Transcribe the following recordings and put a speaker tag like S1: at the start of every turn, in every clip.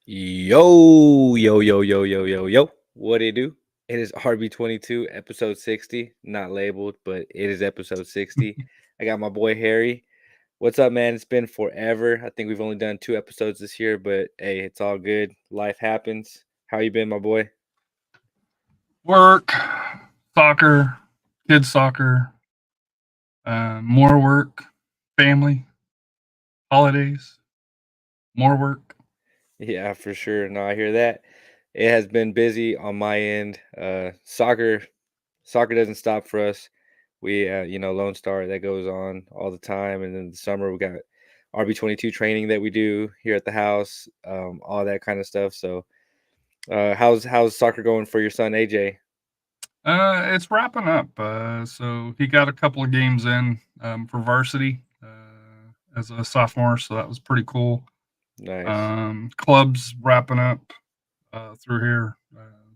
S1: Yo, yo, yo, yo, yo, yo, yo. What it do? It is RB22, episode 60. Not labeled, but it is episode 60. I got my boy Harry. What's up, man? It's been forever. I think we've only done 2 episodes this year, but hey, it's all good. Life happens. How you been, my boy?
S2: Work, soccer, kids soccer, more work, family, holidays, more work.
S1: Yeah, for sure. No, I hear that. It has been busy on my end. Soccer doesn't stop for us. We Lone Star that goes on all the time, and then the summer we got RB22 training that we do here at the house, all that kind of stuff. So, how's soccer going for your son AJ?
S2: It's wrapping up. So he got a couple of games in for varsity as a sophomore, so that was pretty cool.
S1: Nice.
S2: Clubs wrapping up through here,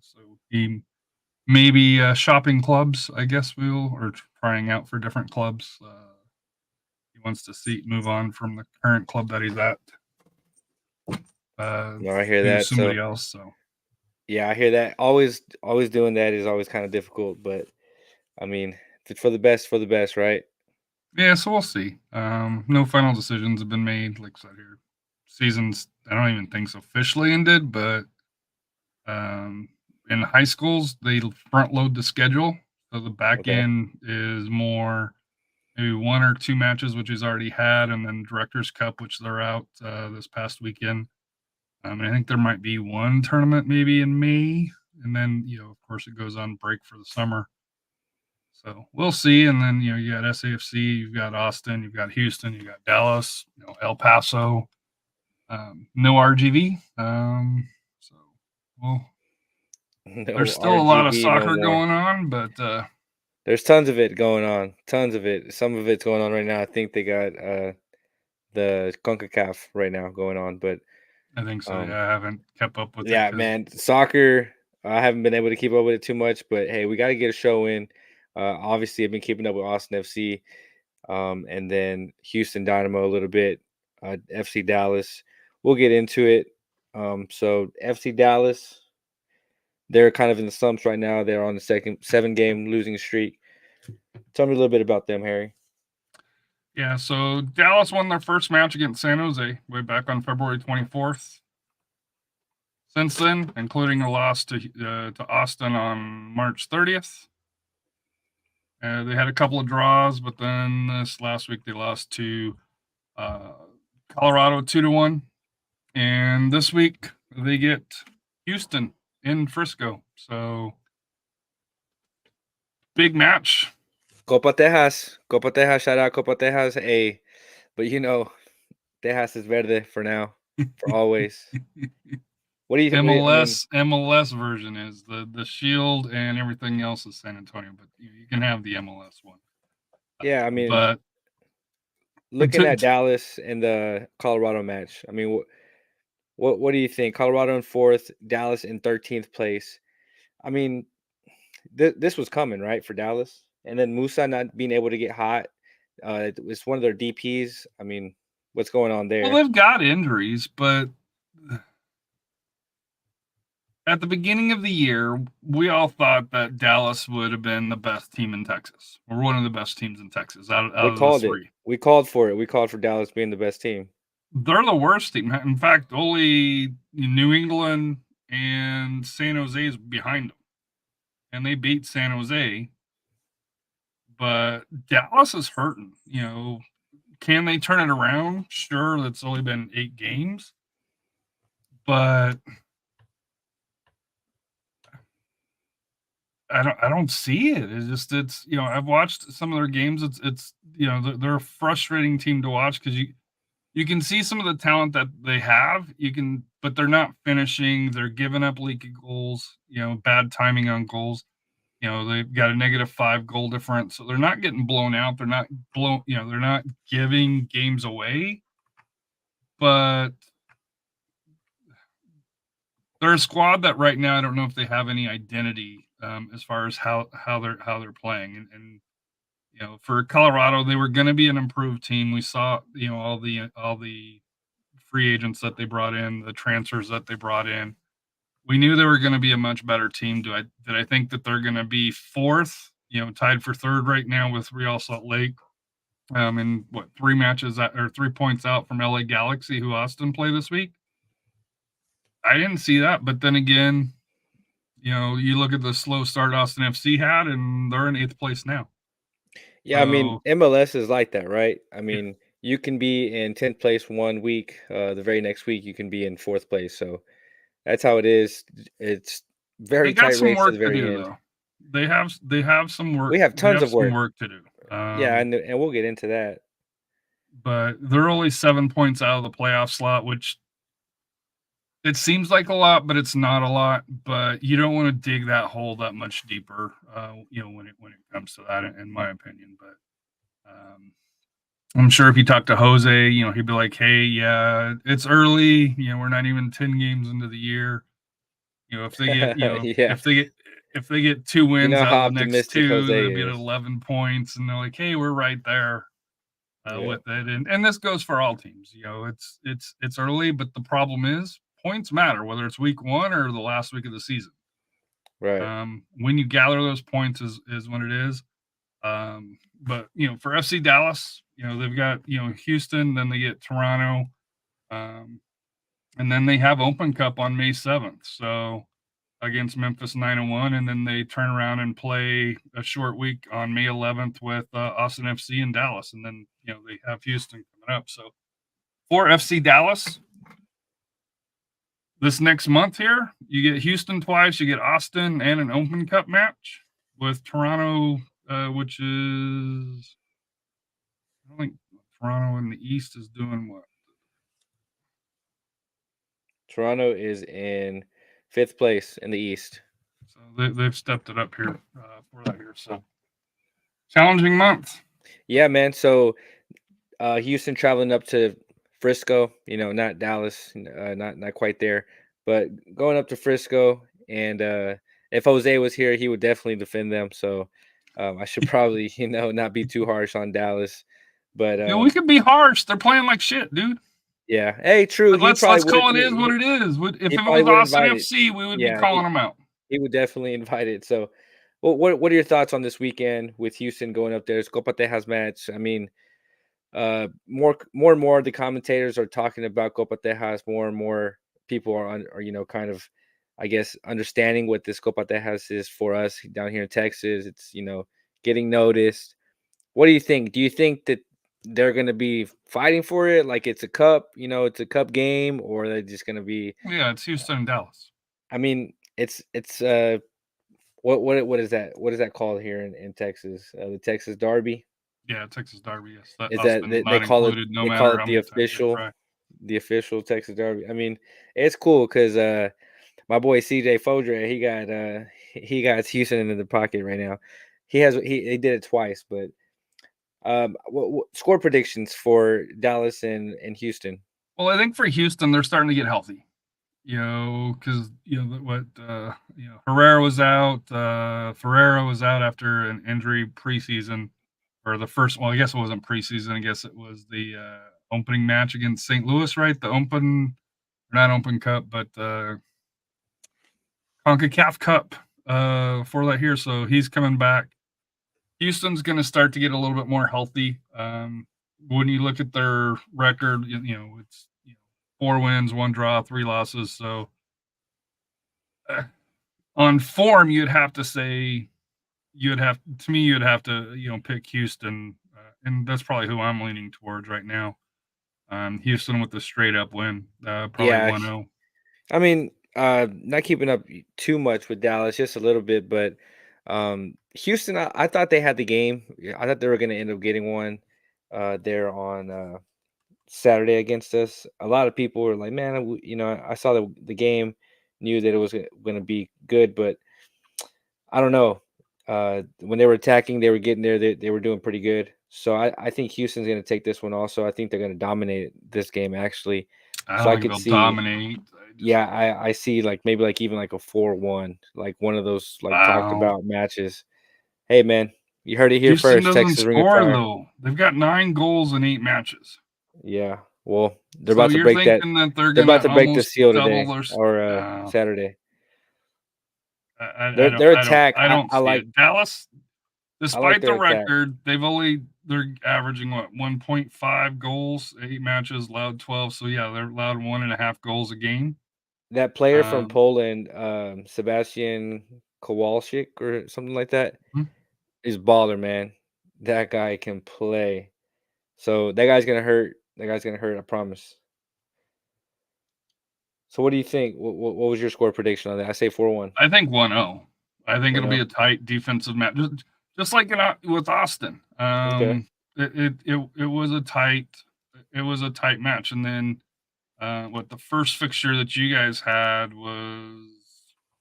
S2: so he maybe shopping clubs. I guess we'll or trying out for different clubs. He wants to see move on from the current club that he's at.
S1: No, I hear
S2: To
S1: that. So,
S2: somebody else. So
S1: yeah, I hear that. Always doing that is always kind of difficult, but I mean, if it's for the best, for the best, right?
S2: yeah, so we'll see. No final decisions have been made. Like I said here, seasons I don't even think's officially ended, but um, in high schools they front load the schedule, so the back
S1: Okay.
S2: end is more maybe one or two matches which he's already had, and then Directors Cup, which they're out this past weekend. And I think there might be one tournament maybe in May, and then of course it goes on break for the summer. So we'll see. And then, you got SAFC, you've got Austin, you've got Houston, you've got Dallas, El Paso, no RGV. So, well, there's
S1: No
S2: still a lot of
S1: RGV no
S2: soccer
S1: more.
S2: going on, but
S1: There's tons of it going on. Tons of it. Some of it's going on right now. I think they got the CONCACAF right now going on. But
S2: I think so.
S1: um
S2: Yeah, I haven't kept up with it
S1: yeah,
S2: because
S1: man, soccer, I haven't been able to keep up with it too much, but hey, we got to get a show in. Obviously I've been keeping up with Austin FC, and then Houston Dynamo a little bit, FC Dallas. We'll get into it. So FC Dallas, they're kind of in the slumps right now. They're on the second 7 game losing streak. Tell me a little bit about them, Harry.
S2: yeah. So Dallas won their first match against San Jose way back on February 24th. Since then, including a loss to Austin on March 30th. They had a couple of draws, but then this last week they lost to uh, Colorado 2-1, and this week they get Houston in Frisco. So big match.
S1: Copa Tejas. Copa Tejas. Shout out Copa Tejas. Hey, but Tejas is verde for now, for always. I mean,
S2: MLS version is the Shield and everything else is San Antonio, but you can have the MLS one.
S1: yeah, I mean,
S2: But
S1: looking
S2: to,
S1: at Dallas and the Colorado match, I mean, what do you think? Colorado in fourth, Dallas in 13th place. I mean, this was coming, right, for Dallas, and then Musa not being able to get hot. It's one of their DPS. I mean, what's going on
S2: well,
S1: there?
S2: they've got injuries, but at the beginning of the year, we all thought that Dallas would have been the best team in Texas, or one of the best teams in Texas out
S1: We
S2: of the
S1: called it.
S2: three.
S1: We called for it. We called for Dallas being the best team.
S2: They're the worst team. In fact, only New England and San Jose is behind them, and they beat San Jose. But Dallas is hurting. Can they turn it around? Sure, that's only been 8 games, but I don't see it. It's I've watched some of their games. It's they're a frustrating team to watch because you can see some of the talent that they have. But they're not finishing. They're giving up leaky goals. Bad timing on goals. They've got a -5 goal difference, so they're not getting blown out. They're not blown. They're not giving games away. But they're a squad that right now I don't know if they have any identity as far as how they're playing. And for Colorado, they were going to be an improved team. We saw all the free agents that they brought in, the transfers that they brought in. We knew they were going to be a much better team. Did I think that they're going to be fourth, tied for third right now with Real Salt Lake? And 3 points out from LA Galaxy, who Austin play this week. I didn't see that, but then again, you look at the slow start Austin FC had, and they're in 8th place now.
S1: Yeah, I mean, MLS is like that, right? I mean, you can be in 10th place one week, the very next week you can be in 4th place. So that's how it is. It's very
S2: They got
S1: tight
S2: some
S1: race to
S2: work
S1: the
S2: to
S1: very
S2: do,
S1: end.
S2: though. They have some work.
S1: We have tons of
S2: some
S1: work.
S2: work to do.
S1: Yeah, and we'll get into that.
S2: But they're only 7 points out of the playoff slot, which it seems like a lot, but it's not a lot. But you don't want to dig that hole that much deeper, when it comes to that, in my opinion. But I'm sure if you talk to Jose, he'd be like, "Hey, yeah, it's early. We're not even 10 games into the year. If they get,
S1: Yeah.
S2: if they get 2 wins
S1: how
S2: out of the next
S1: optimistic
S2: 2,
S1: Jose
S2: they'll be at
S1: is.
S2: 11 points, and they're like, "Hey, we're right there."
S1: Yeah.
S2: With it, and this goes for all teams. It's early, but the problem is points matter, whether it's week 1 or the last week of the season.
S1: Right.
S2: When you gather those points is when it is. But for FC Dallas, they've got Houston, then they get Toronto, and then they have Open Cup on May 7th. So against Memphis 901, and then they turn around and play a short week on May 11th with Austin FC in Dallas, and then they have Houston coming up. So for FC Dallas, this next month here, you get Houston twice, you get Austin, and an Open Cup match with Toronto, which is, I think Toronto in the East is doing what?
S1: Toronto is in 5th place in the East.
S2: So they've stepped it up here for that year. So challenging month.
S1: Yeah, man. So Houston traveling up to Frisco, not Dallas, not quite there, but going up to Frisco. And if Jose was here, he would definitely defend them. So I should probably, not be too harsh on Dallas. But
S2: we could be harsh. They're playing like shit, dude.
S1: Yeah. Hey, true.
S2: But let's call it what it is. If it was Austin FC, we would be calling them out.
S1: He would definitely invite it. So, what are your thoughts on this weekend with Houston going up there? It's Copa Tejas match. I mean, more and more the commentators are talking about Copa Tejas. More and more people are kind of, I guess, understanding what this Copa Tejas is for us down here in Texas. It's getting noticed. What do you think? Do you think that they're going to be fighting for it like it's a cup, it's a cup game, or they're just going to be?
S2: Yeah, it's Houston and Dallas.
S1: I mean, it's what is that? What is that called here in Texas? The Texas Derby.
S2: Yeah, Texas Derby. Yes,
S1: Is that they call it? They call it the official Texas Derby. I mean, it's cool because my boy CJ Fodre, he got Houston into the pocket right now. He did it twice, but what score predictions for Dallas and Houston?
S2: Well, I think for Houston, they're starting to get healthy. Because Herrera was out, Ferreira was out after an injury preseason, or the first. Well, I guess it wasn't preseason. I guess it was the opening match against St. Louis, right? The not Open Cup, but CONCACAF Cup for that here. So he's coming back. Houston's going to start to get a little bit more healthy. When you look at their record, it's 4 wins, 1 draw, 3 losses. So on form, you'd have to pick Houston, and that's probably who I'm leaning towards right now. Houston with the straight up win, probably 1-0.
S1: I mean, not keeping up too much with Dallas, just a little bit, but Houston, I thought they had the game. I thought they were going to end up getting one there on Saturday against us. A lot of people were like, man, I saw the game, knew that it was going to be good, but I don't know. When they were attacking, they were getting there. They were doing pretty good. So I think Houston's going to take this one also. I think they're going to dominate this game, actually.
S2: I could see dominate.
S1: Yeah, I see maybe even a 4-1, like one of those talked about matches. Hey, man, you heard it here
S2: Houston
S1: first. Texas Ring of
S2: score,
S1: Fire.
S2: though. They've got 9 goals in 8 matches.
S1: Yeah. Well, they're
S2: So
S1: about to
S2: you're
S1: break that.
S2: thinking that they're
S1: They're about
S2: gonna
S1: to break the
S2: almost
S1: seal
S2: double
S1: today
S2: their
S1: or
S2: no,
S1: Saturday.
S2: I don't
S1: Their attack,
S2: I don't
S1: I
S2: see
S1: like
S2: it. Dallas,
S1: I like
S2: despite the
S1: their attack.
S2: record, they're averaging what 1.5 goals, 8 matches, allowed 12. So yeah, they're allowed 1.5 goals a game.
S1: That player from
S2: Um,
S1: Poland, Sebastian Kowalczyk or something like that,
S2: mhm.
S1: is baller, man. That guy can play. So that guy's gonna hurt. That guy's gonna hurt. I promise. So what do you think? What was your score prediction on that? I say 4-1.
S2: I think 1-0. I think it'll be
S1: 1-0.
S2: a tight defensive match, just like with Austin.
S1: Okay.
S2: It was a tight match, and then what the first fixture that you guys had was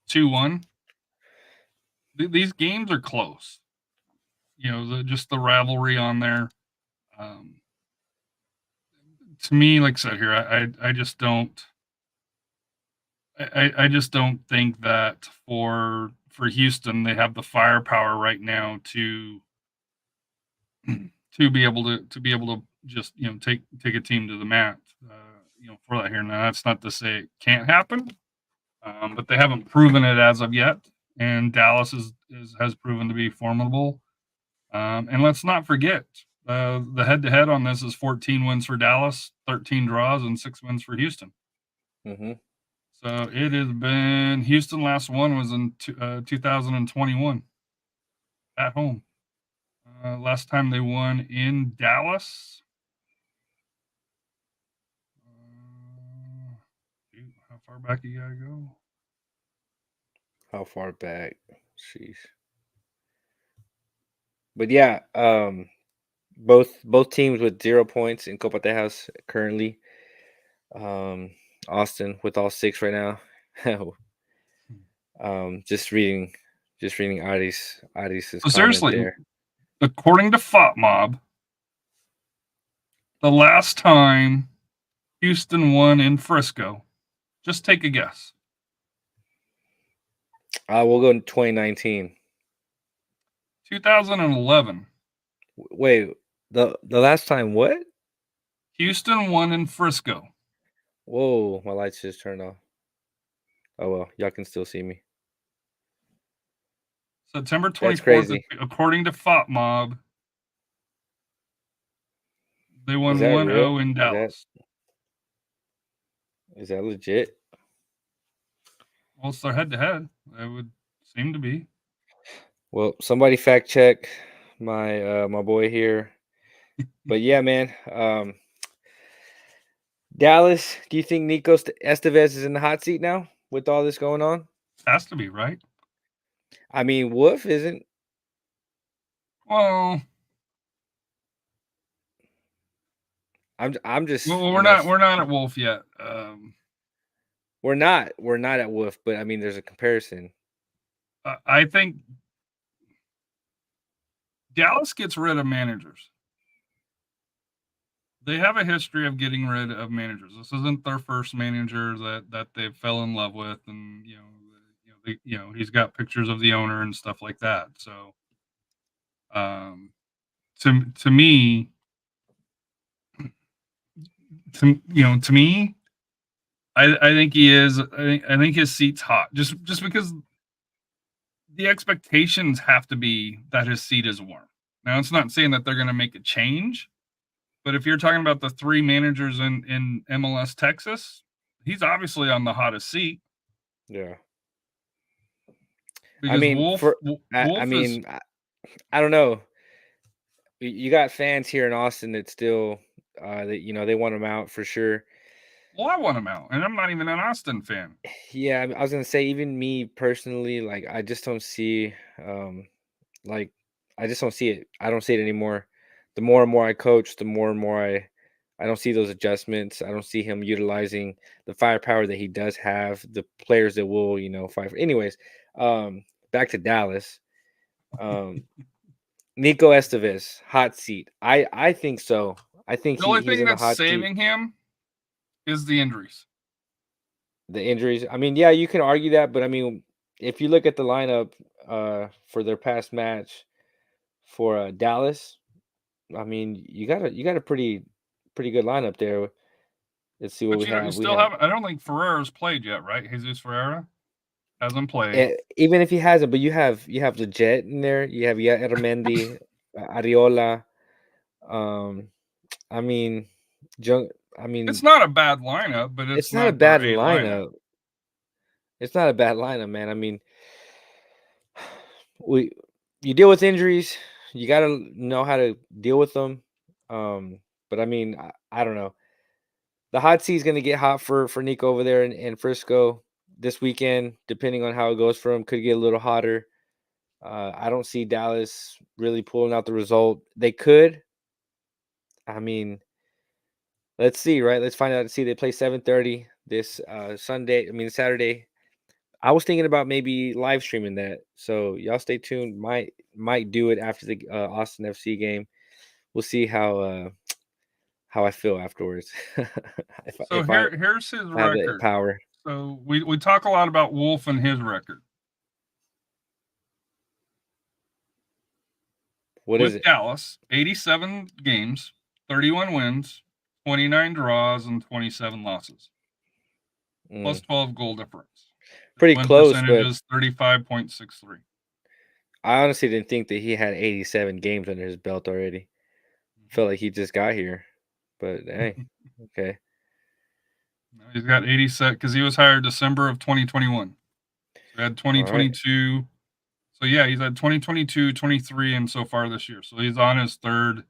S2: 2-1. These games are close. You know, just the rivalry on there. Um, to me, like I said here, I just don't. I just don't think that for Houston they have the firepower right now to be able to just take a team to the mat for that here. Now that's not to say it can't happen, but they haven't proven it as of yet. And Dallas has proven to be formidable. And let's not forget the head to head on this is 14 wins for Dallas, 13 draws, and 6 wins for Houston.
S1: Mm-hmm.
S2: So it has been Houston. Last one was in 2021 at home. Last time they won in Dallas. How far back you gotta go?
S1: How far back? Sheesh. But yeah, both teams with 0 points in Copa Tejas currently. Um, Austin with all 6 right now. Just reading Aris's
S2: So
S1: comment
S2: seriously,
S1: there.
S2: according to FOTMob, the last time Houston won in Frisco, just take a guess.
S1: We'll go in 2019.
S2: 2011.
S1: Wait, the last time what?
S2: Houston won in Frisco.
S1: Whoa, my lights just turned off. Oh well, y'all can still see me.
S2: September
S1: That's
S2: 24th,
S1: crazy.
S2: according to FOTMob, they
S1: Is
S2: won
S1: that real?
S2: 1-0 in
S1: Is that
S2: Dallas.
S1: is that legit?
S2: Well, it's their head to head. It would seem to be.
S1: Well, somebody fact check my boy here. But yeah, man. Dallas, do you think Nico Estevez is in the hot seat now with all this going on?
S2: Has to be, right?
S1: I mean, Wolf isn't.
S2: Well,
S1: I'm just,
S2: well, we're not at Wolf yet.
S1: we're not at Wolf, but I mean, there's a comparison.
S2: I think Dallas gets rid of managers. They have a history of getting rid of managers. This isn't their first manager that they fell in love with, and he's got pictures of the owner and stuff like that. So, um, to me, to me, I think he is. I think his seat's hot just because the expectations have to be that his seat is warm. Now, it's not saying that they're going to make a change, but if you're talking about the 3 managers in MLS Texas, he's obviously on the hottest seat
S1: Yeah. I
S2: because
S1: mean, I
S2: Wolf is.
S1: mean, I don't know. You got fans here in Austin that still, that they want him out for sure.
S2: Well, I want him out, and I'm not even an Austin fan.
S1: Yeah, I was gonna say even me personally, like I just don't see, like I just don't see it. I don't see it anymore. The more and more I coach, the more and more I don't see those adjustments. I don't see him utilizing the firepower that he does have, the players that will, fight for. Anyways, back to Dallas. Um, Nico Estevez, hot seat. I think so. I think
S2: The only
S1: he's
S2: thing
S1: in the
S2: that's
S1: hot seat.
S2: saving him is the injuries.
S1: The injuries. I mean, yeah, you can argue that, but I mean, if you look at the lineup for their past match for Dallas, I mean, you got a pretty good lineup there. Let's see what
S2: But
S1: we have.
S2: you
S1: We
S2: still
S1: have
S2: haven't. I don't think Ferreira's played yet, right? Jesus Ferreira hasn't played.
S1: even if he hasn't, but you have the Jet in there. You have Ermendi, Ariola. Um, I mean, Jung. I mean,
S2: It's not a bad lineup, but it's
S1: it's not a
S2: not their
S1: bad
S2: A lineup.
S1: lineup. It's not a bad lineup, man. I mean, you deal with injuries. You got to know how to deal with them. But I mean, I don't know. The hot seat is going to get hot for Nico over there in Frisco this weekend, depending on how it goes for him. Could get a little hotter. I don't see Dallas really pulling out the result. They could. I mean, let's see, right? Let's find out. See, they play 7:30 this Sunday. I mean Saturday. I was thinking about maybe live streaming that. So y'all stay tuned. Might do it after the Austin FC game. We'll see how I feel afterwards.
S2: So
S1: if I
S2: here's his
S1: have the
S2: record.
S1: power.
S2: So we talk a lot about Wolf and his record.
S1: What is
S2: With
S1: it?
S2: Dallas, 87 games, 31 wins, 29 draws, and 27 losses, plus 12 goal difference.
S1: Pretty
S2: Win
S1: close,
S2: percentage
S1: but
S2: is 35.63.
S1: I honestly didn't think that he had 87 games under his belt already. Felt like he just got here. But hey, okay.
S2: He's got 87 because he was hired December of 2021. So he had 2022. Right. So yeah, he's had 2022, 23, and so far this year. So he's on his third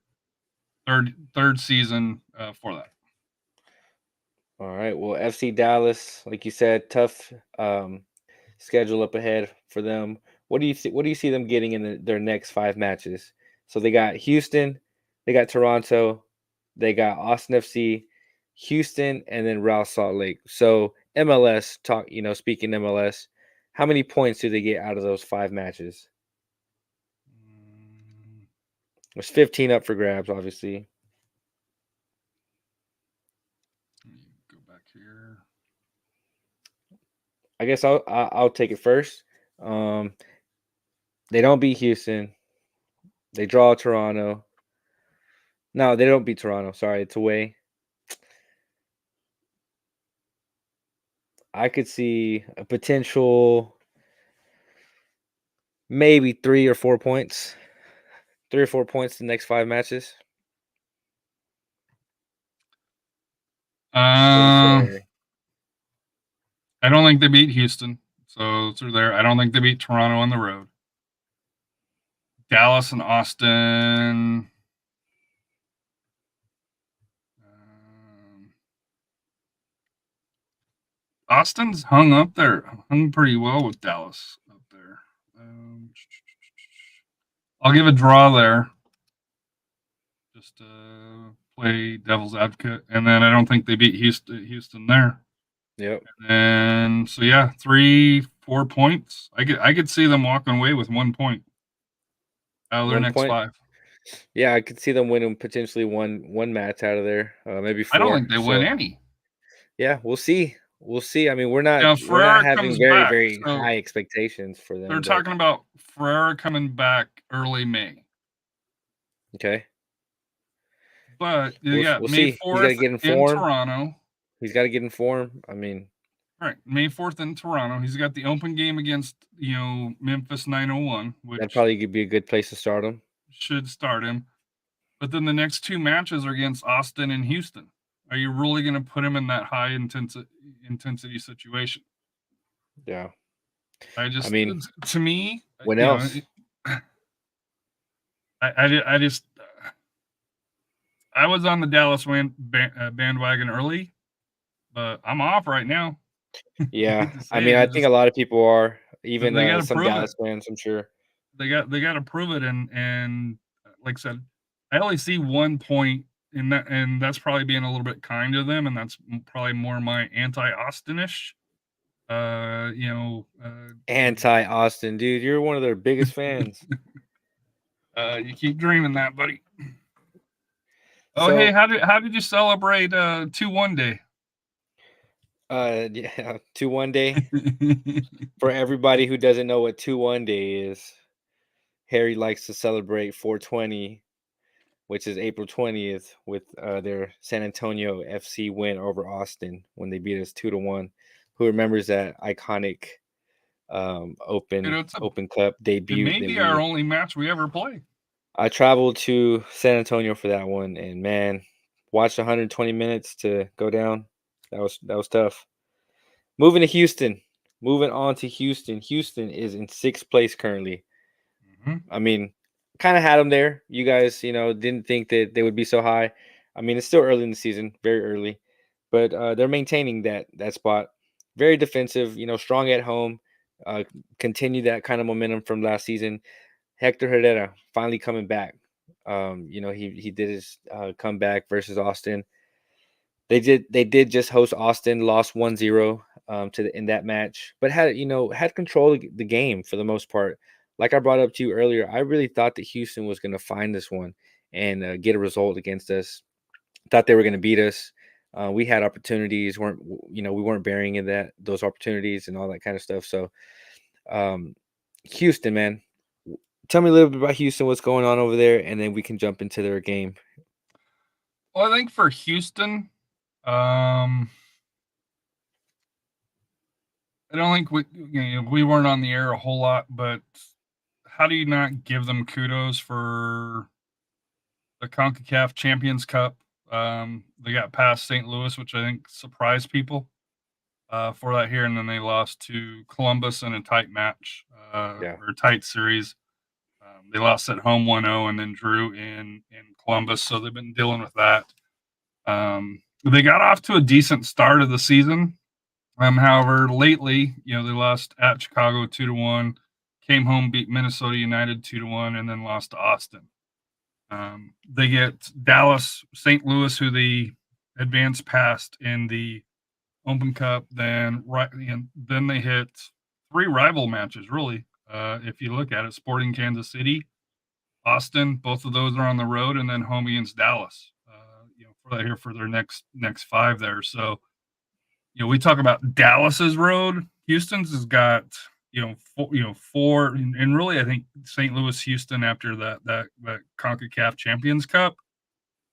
S2: season for that.
S1: All right. Well, FC Dallas, like you said, tough schedule up ahead for them. What do you see them getting in their next 5 matches? So they got Houston, they got Toronto, they got Austin FC, Houston, and then Real Salt Lake. So MLS speaking MLS, how many points do they get out of those 5 matches? There's 15 up for grabs, obviously.
S2: Go back here.
S1: I guess I'll take it first. They don't beat Houston. They draw Toronto. No, they don't beat Toronto. Sorry, it's away. I could see a potential maybe 3 or 4 points. 3 or 4 points the next 5 matches.
S2: I don't think they beat Houston. So through there. I don't think they beat Toronto on the road. Dallas and Austin. Austin's hung pretty well with Dallas up there. I'll give a draw there, just to play devil's advocate, and then I don't think they beat Houston there.
S1: Yep.
S2: And so yeah, 3-4 points. I could see them walking away with 1 point out of their next 5.
S1: Yeah, I could see them winning potentially one match out of there, maybe 4.
S2: I don't think they win any.
S1: Yeah, we'll see. We'll see. I mean, we're not having very high expectations for them.
S2: They're talking about Ferreira coming back early May.
S1: Okay.
S2: But yeah, we'll May 4th in Toronto.
S1: He's got to get in form. I mean,
S2: right, May 4th in Toronto. He's got the open game against Memphis 901, which
S1: that probably could be a good place to start him.
S2: Should start him. But then the next 2 matches are against Austin and Houston. Are you really going to put him in that high intensity situation?
S1: Yeah.
S2: I mean, to me,
S1: what else?
S2: I just I was on the Dallas bandwagon early, but I'm off right now.
S1: Yeah, I mean, I think a lot of people are, even some Dallas fans, I'm sure.
S2: They got to prove it, and like I said, I only see 1 point in that, and that's probably being a little bit kind to them, and that's probably more my anti-Austinish.
S1: Anti-Austin, dude. You're one of their biggest fans.
S2: You keep dreaming that, buddy. Oh, hey, how did you celebrate 2-1 day?
S1: Yeah, 2-1 day. For everybody who doesn't know what 2-1 day is, Harry likes to celebrate 420 which is April 20th, with their San Antonio FC win over Austin when they beat us 2-1. Who remembers that iconic
S2: You know,
S1: Open Cup
S2: it
S1: debut
S2: may
S1: that
S2: be our
S1: we
S2: only match we ever play.
S1: I traveled to San Antonio for that one, and man, watched 120 minutes to go down. That was tough. Moving to Houston. Moving on to Houston. Houston is in sixth place currently.
S2: Mhm.
S1: I mean, kind of had them there. You guys, didn't think that they would be so high. I mean, it's still early in the season, very early, but they're maintaining that spot. Very defensive, strong at home. Uh, Continue that kind of momentum from last season. Hector Herrera finally coming back. He did his comeback versus Austin. They did just host Austin, lost 1-0 in that match, but had control of the game for the most part. Like I brought up to you earlier, I really thought that Houston was going to find this one and get a result against us. Thought they were going to beat us. We had opportunities, we weren't burying in those opportunities and all that kind of stuff. So, um, Houston, man, tell me a little bit about Houston, what's going on over there, and then we can jump into their game.
S2: Well, I think for Houston, I don't think we weren't on the air a whole lot, but how do you not give them kudos for the CONCACAF Champions Cup? They got past St. Louis, which I think surprised people for that here, and then they lost to Columbus in a tight match
S1: Yeah,
S2: or a tight series. They lost at home 1-0 and then drew in Columbus, so they've been dealing with that. They got off to a decent start of the season. However, lately, they lost at Chicago 2-1, came home, beat Minnesota United 2-1, and then lost to Austin. They get Dallas, St. Louis, who they advanced past in the Open Cup. Then then they hit three rival matches. Really, if you look at it, Sporting Kansas City, Austin. Both of those are on the road, and then home against Dallas. For their next five there. So we talk about Dallas's road. Houston's has got four, and really I think St. Louis, Houston after that CONCACAF Champions Cup,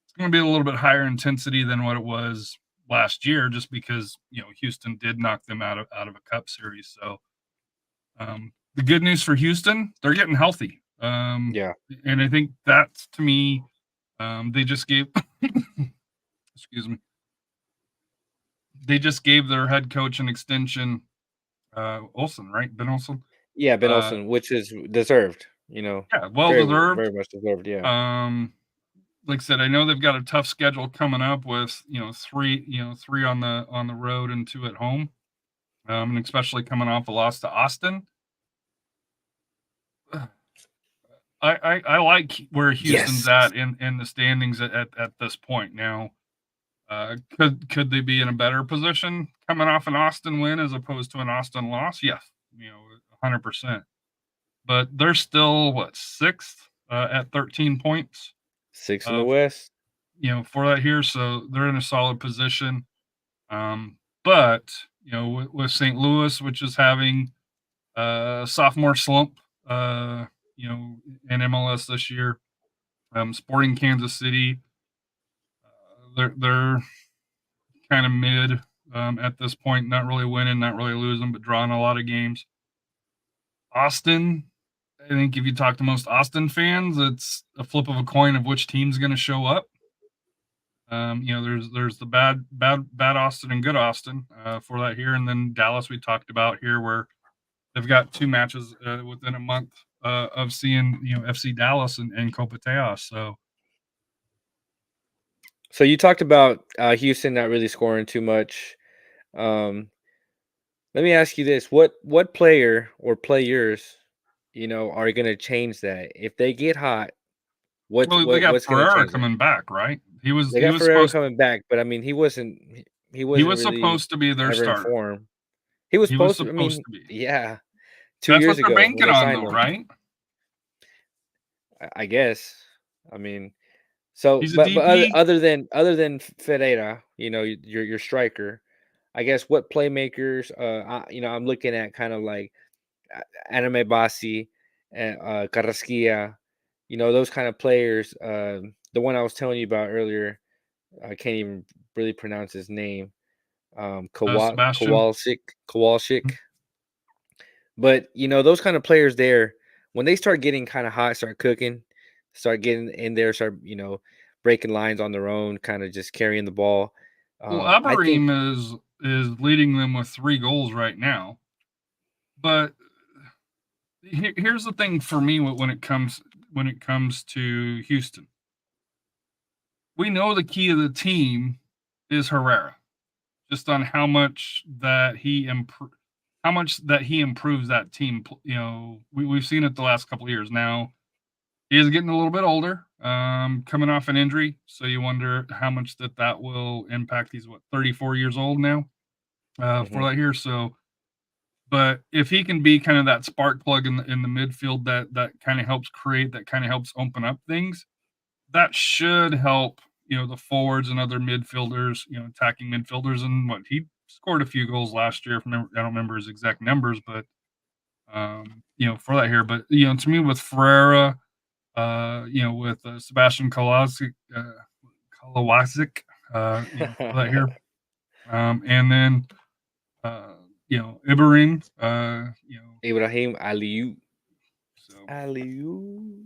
S2: it's going to be a little bit higher intensity than what it was last year, just because Houston did knock them out of a Cup series. So the good news for Houston, they're getting healthy.
S1: yeah.
S2: And I think that's, to me, they just gave excuse me. They just gave their head coach an extension, Olsen, right? Ben Olsen.
S1: Yeah, Ben
S2: Uh,
S1: Olsen, which is deserved,
S2: yeah, well
S1: very,
S2: deserved.
S1: very much deserved. Yeah.
S2: Like I said, I know they've got a tough schedule coming up with three on the road and two at home, and especially coming off a loss to Austin. I like where Houston's
S1: Yes.
S2: at in the standings at this point now. Could they be in a better position coming off an Austin win as opposed to an Austin loss? Yes, 100%. But they're still sixth at 13 points
S1: Six in the
S2: of
S1: West.
S2: for that here, so they're in a solid position. But with St. Louis, which is having a sophomore slump, in MLS this year, Sporting Kansas City, they're kind of mid at this point, not really winning, not really losing, but drawing a lot of games. Austin, I think if you talk to most Austin fans, it's a flip of a coin of which team's going to show up. There's the bad Austin and good Austin for that here, and then Dallas we talked about here, where they've got two matches within a month of seeing FC Dallas and Copa Teos.
S1: So you talked about Houston not really scoring too much. Um, Let me ask you this: what player or players, are going to change that if they get hot?
S2: They got
S1: What's going to
S2: Ferrara
S1: change it?
S2: coming back, right? He was
S1: They
S2: he
S1: got
S2: was
S1: Ferrero
S2: supposed
S1: coming back, but I mean, he
S2: he
S1: wasn't
S2: was
S1: really
S2: supposed to be their
S1: ever in
S2: starter.
S1: form. He was
S2: He was
S1: supposed to. I
S2: supposed
S1: mean,
S2: to be.
S1: yeah, 2
S2: That's
S1: years
S2: what they're
S1: ago when
S2: banking
S1: they
S2: on,
S1: signed
S2: though,
S1: him.
S2: right?
S1: I guess. I mean, so
S2: He's a
S1: but
S2: DP.
S1: other than Ferreira, your striker. I guess what playmakers? I'm looking at kind of like Anime Bassi and Carrasquilla. Those kind of players. the one I was telling you about earlier. I can't even really pronounce his name.
S2: Sebastian.
S1: Kowalczyk. But those kind of players there, when they start getting kind of hot, start cooking, start getting in there, start breaking lines on their own, kind of just carrying the ball.
S2: Well,
S1: I think
S2: Amorim is leading them with 3 goals right now. But here's the thing for me when it comes to Houston. We know the key of the team is Herrera, just on how much that he improves that team. We've seen it the last couple of years. Now he is getting a little bit older, coming off an injury, so you wonder how much that will impact. He's 34 years old now for that here. So, but if he can be kind of that spark plug in the midfield that kind of helps create, that kind of helps open up things, that should help the forwards and other midfielders, attacking midfielders. And he scored a few goals last year. I don't remember his exact numbers, but for that here. But to me, with Ferreira, with Sebastian Kowalczyk, for that here, and then Ibrahim,
S1: Ibrahim Aliou.
S2: so
S1: Aliou.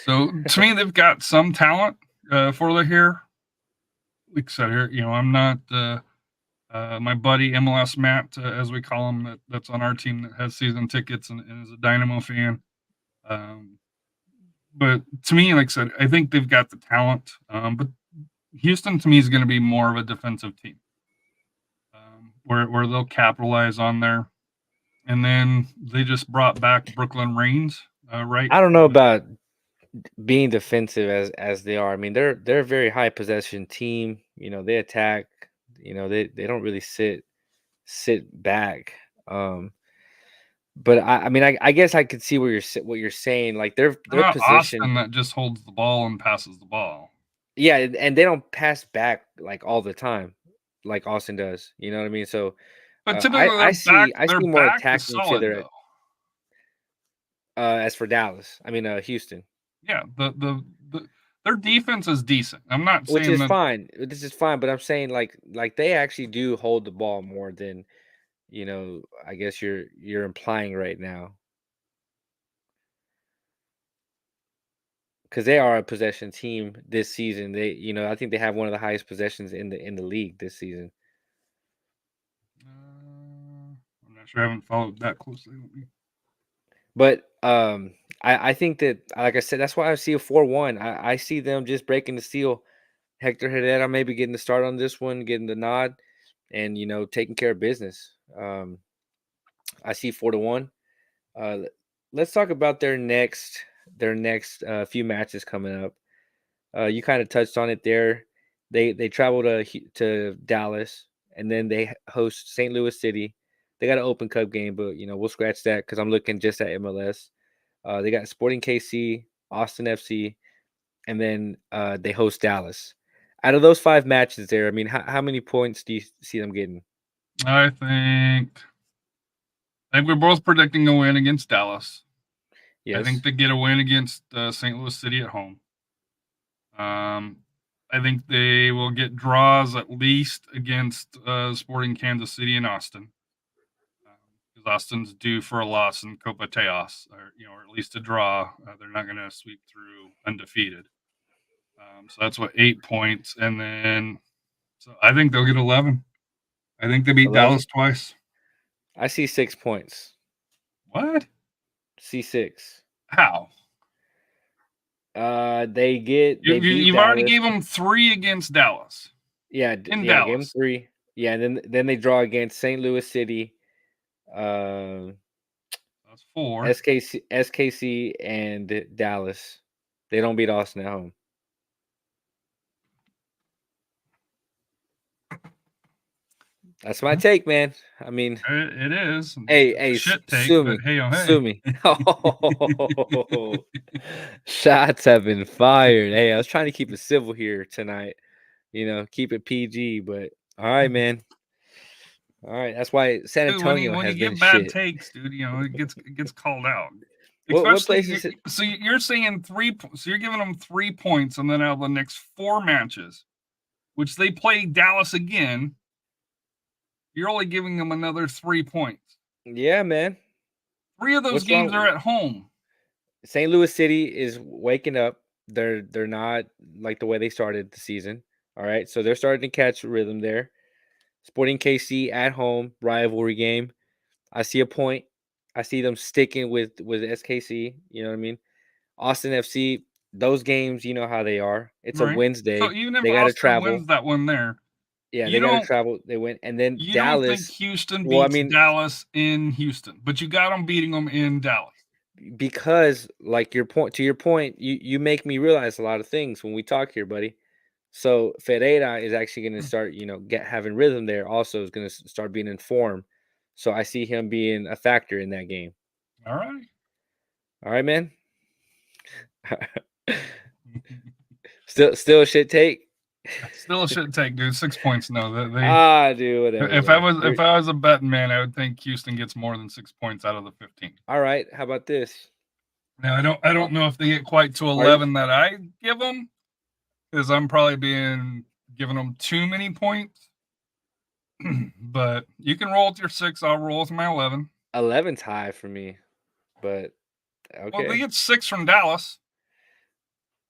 S2: So to me, they've got some talent for the here. Like I said here, I'm not my buddy MLS Matt, as we call him, that's on our team that has season tickets and is a Dynamo fan. But to me, like I said, I think they've got the talent. But Houston, to me, is going to be more of a defensive team, where they'll capitalize on there. And then they just brought back Brooklyn Reigns, right?
S1: I don't know about being defensive as they are. I mean, they're a very high possession team. They attack. They don't really sit back. But I mean, I guess I could see what you're saying. Like their
S2: Not
S1: position,
S2: Austin that just holds the ball and passes the ball.
S1: yeah, and they don't pass back like all the time, like Austin does. You know what I mean? So
S2: But
S1: I
S2: typically
S1: I see I
S2: their
S1: see more
S2: back is
S1: attacking to
S2: solid
S1: their
S2: though.
S1: as for Dallas. I mean Houston,
S2: Yeah, their defense is decent. I'm not
S1: which
S2: saying
S1: is
S2: that.
S1: fine. This is fine, but I'm saying like they actually do hold the ball more than I guess you're implying right now. Because they are a possession team this season. I think they have one of the highest possessions in the league this season.
S2: I'm not sure. I haven't followed that closely.
S1: But I think that, like I said, that's why I see a 4-1. I see them just breaking the seal. Hector Herrera maybe getting the start on this one, getting the nod, and taking care of business. I see 4-1. Let's talk about their next few matches coming up. You kind of touched on it there. They travel to Dallas, and then they host St. Louis City. They got an Open Cup game, but we'll scratch that because I'm looking just at MLS. They got Sporting KC, Austin FC, and then they host Dallas. Out of those 5 matches there, I mean, how many points do you see them getting?
S2: I think we're both predicting a win against Dallas. I think
S1: Yes.
S2: they get a win against St. Louis City at home. I think they will get draws at least against Sporting Kansas City and Austin. Because Austin's due for a loss in Copa Teos, or at least a draw. They're not going to sweep through undefeated. So that's 8 points, and then so I think they'll get 11. I think they beat
S1: 11?
S2: Dallas twice.
S1: I see 6 points.
S2: What?
S1: C6.
S2: How?
S1: They beat
S2: You've already
S1: Dallas.
S2: gave them 3 against Dallas.
S1: Yeah,
S2: In
S1: yeah, game
S2: Dallas.
S1: 3. Yeah, and then they draw against St. Louis City,
S2: That's 4.
S1: SKC, and Dallas. They don't beat Austin at home. That's my take, man. I mean,
S2: It is.
S1: hey,
S2: Shit take,
S1: sue
S2: but
S1: me,
S2: hey, oh hey.
S1: sue me. Oh, shots have been fired. Hey, I was trying to keep it civil here tonight. Keep it PG. But all right, man. All right, that's why San
S2: Dude,
S1: Antonio
S2: when
S1: has
S2: you
S1: been
S2: get bad
S1: shit.
S2: takes, dude, it gets called out.
S1: What
S2: Especially,
S1: place is it?
S2: so you're saying so you're giving them 3 points, and then out of the next 4 matches, which they play Dallas again, you're only giving them another 3 points.
S1: Yeah, man.
S2: 3 of those
S1: What's
S2: games are
S1: wrong?
S2: at home.
S1: St. Louis City is waking up. They're not like the way they started the season. All right, so they're starting to catch rhythm there. Sporting KC at home rivalry game. I see a point. I see them sticking with SKC. You know what I mean? Austin FC. Those games, you know how they are. It's a
S2: Right. So
S1: Wednesday.
S2: even if
S1: They got to
S2: Austin
S1: travel.
S2: wins that one there,
S1: Yeah,
S2: you
S1: they got to
S2: don't
S1: travel. They win, and then
S2: you don't think
S1: Dallas.
S2: Houston
S1: Well, I
S2: beats
S1: mean,
S2: Dallas in Houston, but you got them beating them in Dallas.
S1: because like your point to your point, you make me realize a lot of things when we talk here, buddy. So Ferreira is actually going to start, get having rhythm there. Also, is going to start being in form. So I see him being a factor in that game.
S2: All right.
S1: All right, man. Still a shit take.
S2: Still a shit take, dude. 6 points. No,
S1: Dude, whatever,
S2: if I
S1: man.
S2: was if I was a betting man, I would think Houston gets more than 6 points out of the 15.
S1: All right. How about this?
S2: Now I don't know if they get quite to
S1: Are you,
S2: 11 that I give them, because I'm probably giving them too many points. But you can roll with your 6. I'll roll with my 11.
S1: 11's high for me, but
S2: Well, they
S1: okay.
S2: get 6 from Dallas.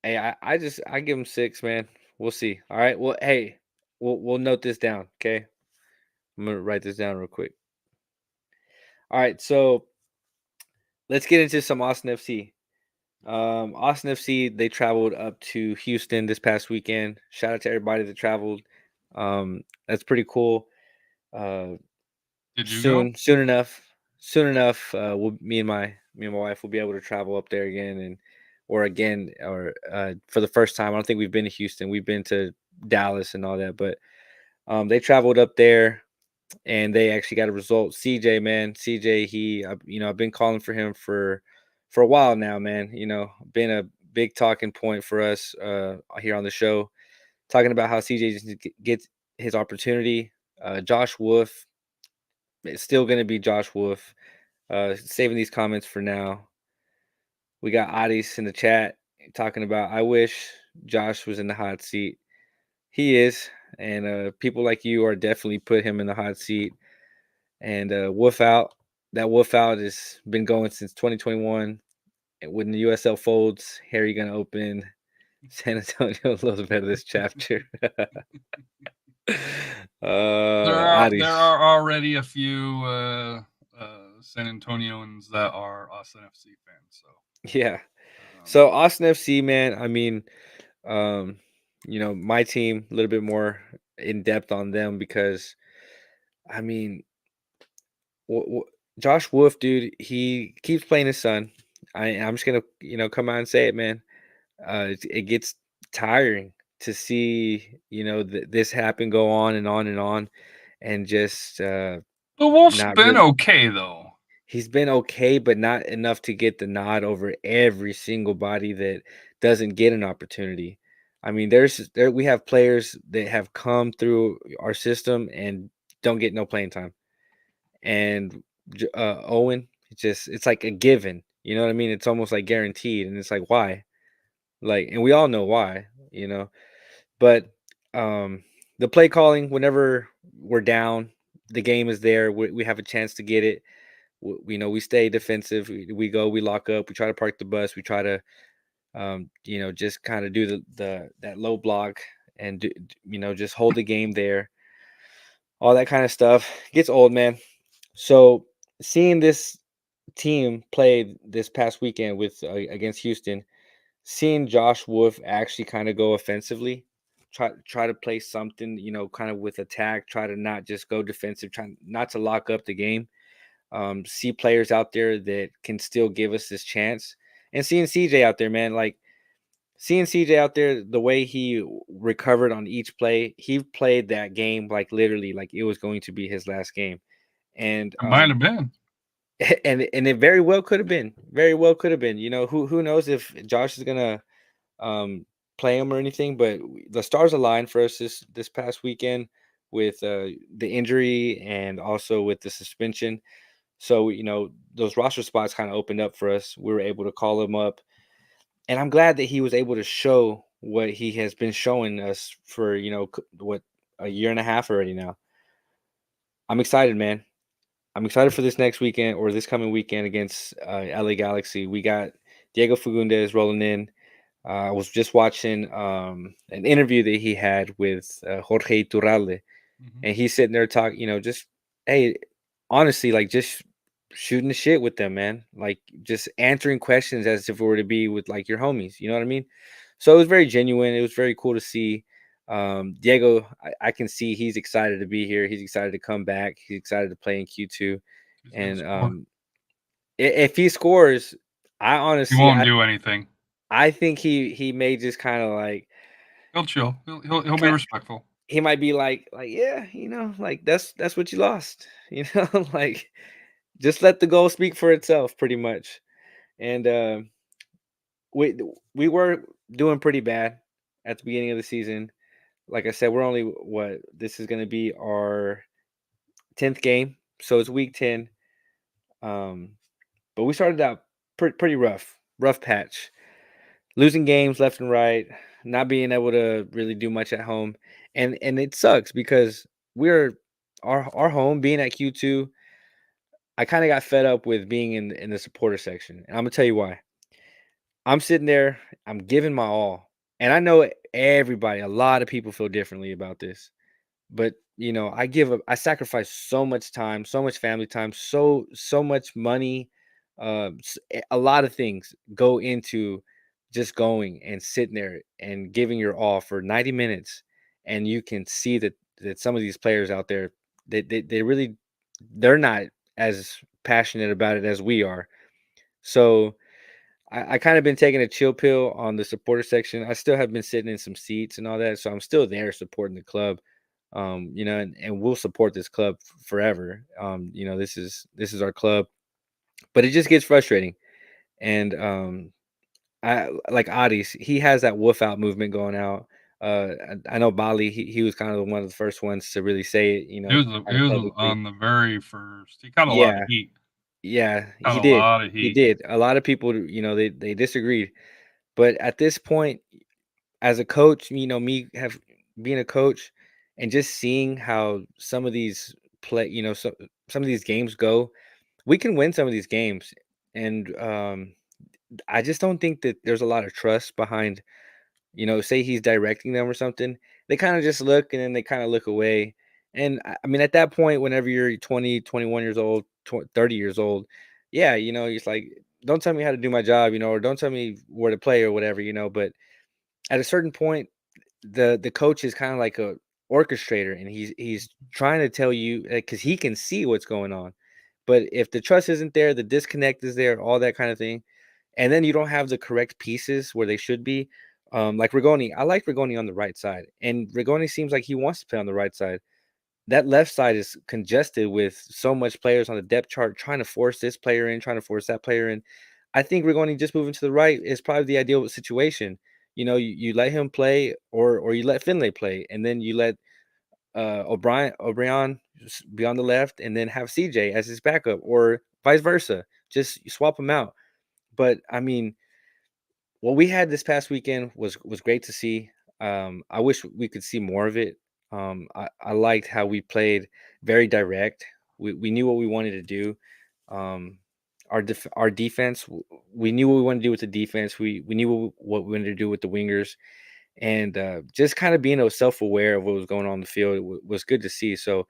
S1: Hey, I give him 6, man. We'll see. All right. Well, hey, we'll note this down. Okay. I'm gonna write this down real quick. All right. So let's get into some Austin FC. Austin FC, they traveled up to Houston this past weekend. Shout out to everybody that traveled. That's pretty cool. Uh,
S2: Did you go?
S1: soon enough, me and my wife will be able to travel up there again or for the first time. I don't think we've been to Houston. We've been to Dallas and all that, but they traveled up there and they actually got a result. CJ, man, CJ, I've been calling for him for a while now, man. Been a big talking point for us here on the show, talking about how CJ just gets his opportunity. Josh Wolf, it's still going to be Josh Wolf. Saving these comments for now. We got Adis in the chat talking about, I wish Josh was in the hot seat. He is, and people like you are definitely put him in the hot seat. And Wolf out. That Wolf out has been going since 2021. And when the USL folds, Harry gonna open San Antonio a little bit of this chapter.
S2: There
S1: Adis.
S2: are already a few San Antonians that are Austin FC fans. So
S1: Yeah.
S2: um,
S1: So Austin FC, man. I mean, um, my team a little bit more in depth on them because, I mean, Josh Wolf, dude, he keeps playing his son. I'm just gonna, come out and say it, man. It gets tiring to see, this happen, go on and on and on, and just
S2: the Wolf's
S1: not
S2: been
S1: really.
S2: okay though.
S1: He's been okay, but not enough to get the nod over every single body that doesn't get an opportunity. I mean, there we have players that have come through our system and don't get no playing time. And Owen, it's like a given. You know what I mean? It's almost like guaranteed, and it's like why? Like, and we all know why. But the play calling, whenever we're down, the game is there. We have a chance to get it. We stay defensive. We lock up. We try to park the bus. We try to, just kind of do that low block and just hold the game there. All that kind of stuff gets old, man. So seeing this team play this past weekend with against Houston, seeing Josh Wolf actually kind of go offensively, try to play something, kind of with attack, try to not just go defensive, try not to lock up the game. See players out there that can still give us this chance, and seeing CJ out there, man, like seeing CJ out there, the way he recovered on each play, he played that game like literally like it was going to be his last game, and
S2: It might have been.
S1: and it very well could have been, very well could have been. Who knows if Josh is gonna play him or anything, but the stars aligned for us this past weekend with the injury and also with the suspension. So, those roster spots kind of opened up for us. We were able to call him up. And I'm glad that he was able to show what he has been showing us for, what, a year and a half already now. I'm excited, man. I'm excited for this next weekend or this coming weekend against LA Galaxy. We got Diego Fagundes rolling in. I was just watching an interview that he had with Jorge Iturralde,
S2: Mhm.
S1: and he's sitting there talking, just, hey, honestly, like, just shooting the shit with them, man. Like, just answering questions as if it were to be with like your homies. You know what I mean? So it was very genuine. It was very cool to see. Diego, I can see he's excited to be here. He's excited to come back. He's excited to play in Q2.
S2: He's gonna
S1: And
S2: score.
S1: if he scores, I
S2: He
S1: honestly,
S2: won't do anything.
S1: I think he may just kind of like,
S2: He'll chill. He'll be respectful.
S1: he might be like, yeah, like, that's what you lost, like, just let the goal speak for itself, pretty much. And we we were doing pretty bad at the beginning of the season. Like I said, we're only, what, this is going to be our 10th game, so it's week 10. Um, but we started out pretty rough patch, losing games left and right, not being able to really do much at home, and it sucks because we're our home being at Q2. I kind of got fed up with being in the supporter section, and I'm gonna tell you why. I'm sitting there, I'm giving my all, and I know everybody, a lot of people feel differently about this, but I sacrifice so much time, so much family time, so much money, a lot of things go into just going and sitting there and giving your all for 90 minutes, and you can see that some of these players out there, they really, they're not as passionate about it as we are. So I kind of been taking a chill pill on the supporter section. I still have been sitting in some seats and all that, so I'm still there supporting the club. And we'll support this club forever. This is our club, but it just gets frustrating. And I like Adis, he has that wolf out movement going out. I know Bali, he was kind of one of the first ones to really say it,
S2: He
S1: kind of
S2: was
S1: publicly.
S2: on the very first. He got a lot of
S1: Yeah,
S2: heat.
S1: yeah,
S2: Got
S1: he
S2: a
S1: did.
S2: lot of
S1: He
S2: heat.
S1: did. A lot of people, they disagreed. But at this point, as a coach, me have being a coach and just seeing how some of these some of these games go, we can win some of these games. And I just don't think that there's a lot of trust behind, say he's directing them or something. They kind of just look and then they kind of look away. And I mean, at that point, whenever you're 20, 21 years old, 30 years old, yeah, it's like, don't tell me how to do my job, or don't tell me where to play or whatever, but at a certain point, the coach is kind of like a orchestrator, and he's trying to tell you, because he can see what's going on. But if the trust isn't there, the disconnect is there, all that kind of thing, and then you don't have the correct pieces where they should be. Like Rigoni, I like Rigoni on the right side, and Rigoni seems like he wants to play on the right side. That left side is congested with so much players on the depth chart trying to force this player in, trying to force that player in. I think Rigoni just moving to the right is probably the ideal situation. You let him play, or you let Finlay play, and then you let O'Brien be on the left, and then have CJ as his backup, or vice versa. Just swap them out. But I mean, what we had this past weekend was great to see. I wish we could see more of it. I liked how we played very direct. We knew what we wanted to do. Um, our defense, we knew what we wanted to do with the defense. We knew what we wanted to do with the wingers, and just kind of being self aware of what was going on the field was good to see. So,